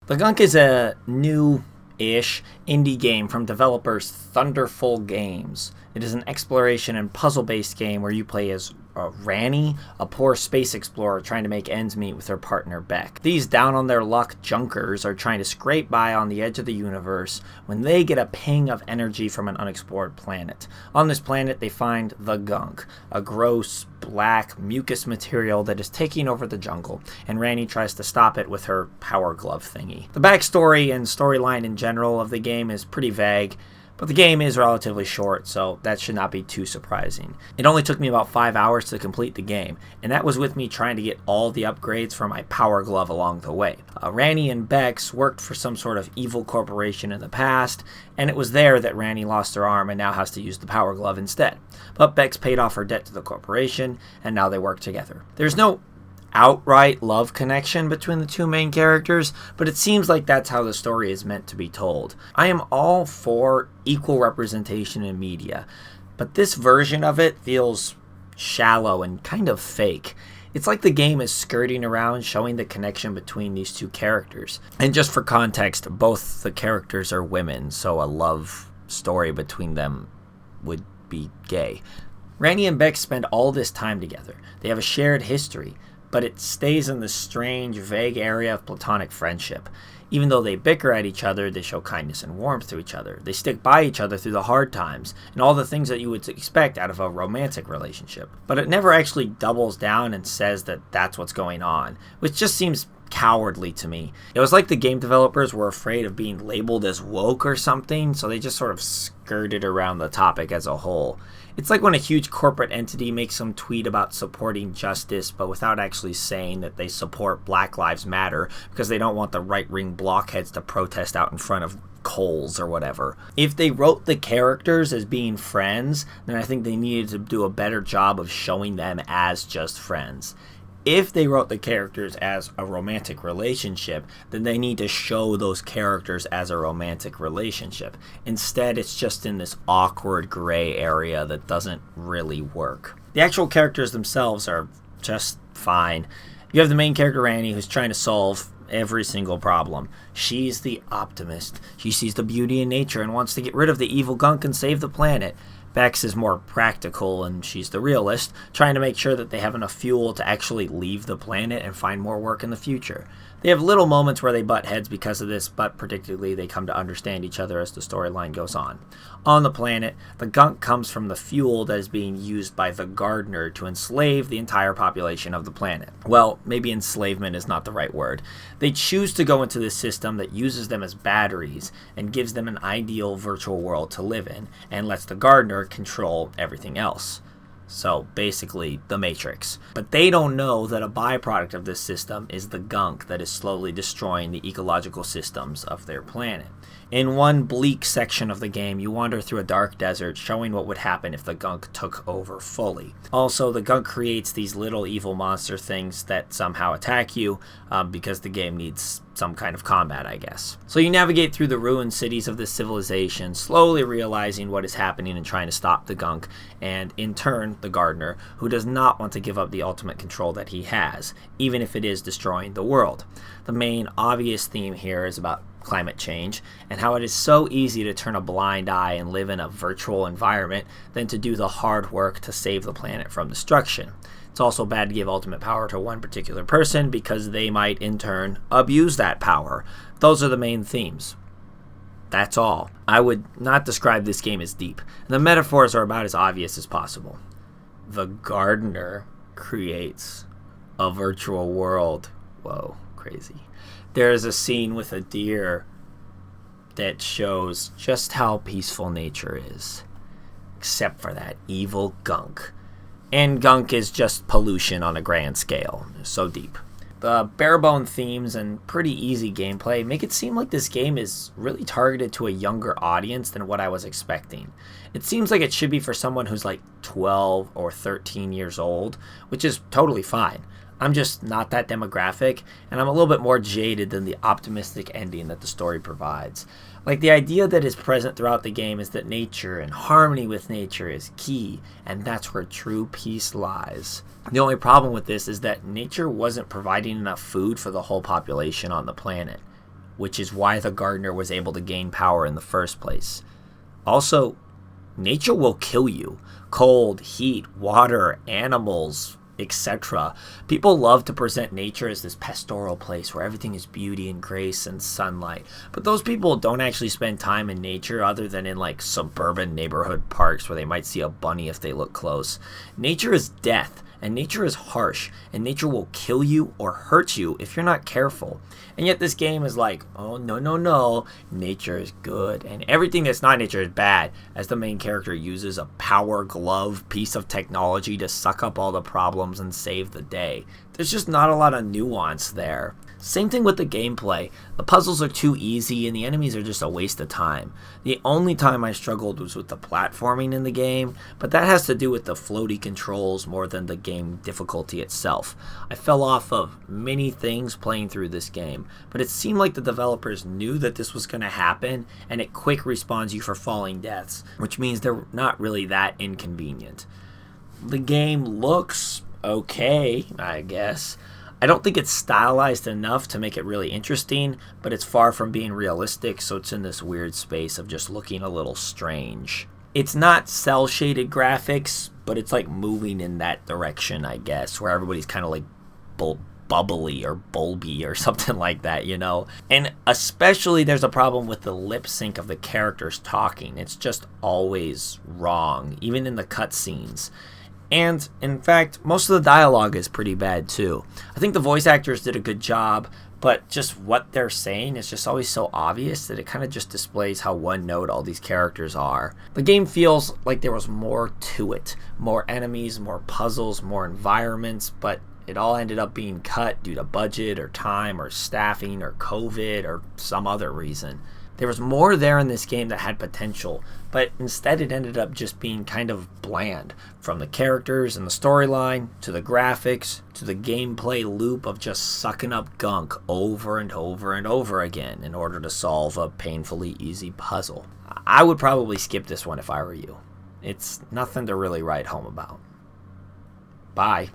The Gunk is a new-ish indie game from developers Thunderful Games. It is an exploration and puzzle-based game where you play as Ranny, a poor space explorer trying to make ends meet with her partner Beck. These down-on-their-luck junkers are trying to scrape by on the edge of the universe when they get a ping of energy from an unexplored planet. On this planet, they find the Gunk, a gross, black, mucus material that is taking over the jungle, and Ranny tries to stop it with her power glove thingy. The backstory and storyline in general of the game is pretty vague, but the game is relatively short, so that should not be too surprising. It only took me about 5 hours to complete the game, and that was with me trying to get all the upgrades for my power glove along the way. Ranny and Bex worked for some sort of evil corporation in the past, and it was there that Ranny lost her arm and now has to use the power glove instead. But Bex paid off her debt to the corporation, and now they work together. There's no outright love connection between the two main characters, but it seems like that's how the story is meant to be told. I am all for equal representation in media, but this version of it feels shallow and kind of fake. It's like the game is skirting around showing the connection between these two characters. And just for context, both the characters are women, so a love story between them would be gay. Ranny and Beck spend all this time together. They have a shared history, but it stays in the strange, vague area of platonic friendship. Even though they bicker at each other, they show kindness and warmth to each other. They stick by each other through the hard times, and all the things that you would expect out of a romantic relationship. But it never actually doubles down and says that that's what's going on, which just seems cowardly to me. It was like the game developers were afraid of being labeled as woke or something, so they just sort of skirted around the topic as a whole. It's like when a huge corporate entity makes some tweet about supporting justice, but without actually saying that they support Black Lives Matter because they don't want the right-wing blockheads to protest out in front of Kohl's or whatever. If they wrote the characters as being friends, then I think they needed to do a better job of showing them as just friends. If they wrote the characters as a romantic relationship, then they need to show those characters as a romantic relationship. Instead, it's just in this awkward gray area that doesn't really work. The actual characters themselves are just fine. You have the main character, Ranny, who's trying to solve every single problem. She's the optimist. She sees the beauty in nature and wants to get rid of the evil gunk and save the planet. Bex is more practical, and she's the realist, trying to make sure that they have enough fuel to actually leave the planet and find more work in the future. They have little moments where they butt heads because of this, but predictably they come to understand each other as the storyline goes on. On the planet, the gunk comes from the fuel that is being used by the gardener to enslave the entire population of the planet. Well, maybe enslavement is not the right word. They choose to go into this system that uses them as batteries and gives them an ideal virtual world to live in, and lets the gardener control everything else. So basically the Matrix. But they don't know that a byproduct of this system is the gunk that is slowly destroying the ecological systems of their planet. In one bleak section of the game, you wander through a dark desert showing what would happen if the gunk took over fully. Also, the gunk creates these little evil monster things that somehow attack you because the game needs some kind of combat, I guess. So you navigate through the ruined cities of this civilization, slowly realizing what is happening and trying to stop the gunk, and in turn, the gardener, who does not want to give up the ultimate control that he has, even if it is destroying the world. The main obvious theme here is about climate change and how it is so easy to turn a blind eye and live in a virtual environment than to do the hard work to save the planet from destruction. It's also bad to give ultimate power to one particular person because they might in turn abuse that power. Those are the main themes. That's all. I would not describe this game as deep. The metaphors are about as obvious as possible. The gardener creates a virtual world. Whoa, crazy. There is a scene with a deer that shows just how peaceful nature is, except for that evil gunk. And gunk is just pollution on a grand scale. So deep. The bare-bone themes and pretty easy gameplay make it seem like this game is really targeted to a younger audience than what I was expecting. It seems like it should be for someone who's like 12 or 13 years old, which is totally fine. I'm just not that demographic, and I'm a little bit more jaded than the optimistic ending that the story provides. Like, the idea that is present throughout the game is that nature and harmony with nature is key, and that's where true peace lies. The only problem with this is that nature wasn't providing enough food for the whole population on the planet. which is why the gardener was able to gain power in the first place. Also, nature will kill you. Cold, heat, water, animals, etc. People love to present nature as this pastoral place where everything is beauty and grace and sunlight. But those people don't actually spend time in nature other than in like suburban neighborhood parks where they might see a bunny if they look close. Nature is death, and nature is harsh, and nature will kill you or hurt you if you're not careful. And yet this game is like, oh no no no, nature is good, and everything that's not nature is bad, as the main character uses a power glove piece of technology to suck up all the problems and save the day. There's just not a lot of nuance there. Same thing with the gameplay. The puzzles are too easy and the enemies are just a waste of time. The only time I struggled was with the platforming in the game, but that has to do with the floaty controls more than the game difficulty itself. I fell off of many things playing through this game, but it seemed like the developers knew that this was going to happen, and it quick respawns you for falling deaths, which means they're not really that inconvenient. The game looks okay, I guess. I don't think it's stylized enough to make it really interesting, but it's far from being realistic, so it's in this weird space of just looking a little strange. It's not cel-shaded graphics, but it's like moving in that direction, I guess, where everybody's kind of like bubbly or bulby or something like that, you know? And especially there's a problem with the lip sync of the characters talking. It's just always wrong, even in the cutscenes. And, in fact, most of the dialogue is pretty bad, too. I think the voice actors did a good job, but just what they're saying is just always so obvious that it kind of just displays how one-note all these characters are. The game feels like there was more to it. More enemies, more puzzles, more environments, but it all ended up being cut due to budget or time or staffing or COVID or some other reason. There was more there in this game that had potential, but instead it ended up just being kind of bland. From the characters and the storyline, to the graphics, to the gameplay loop of just sucking up gunk over and over and over again in order to solve a painfully easy puzzle. I would probably skip this one if I were you. It's nothing to really write home about. Bye.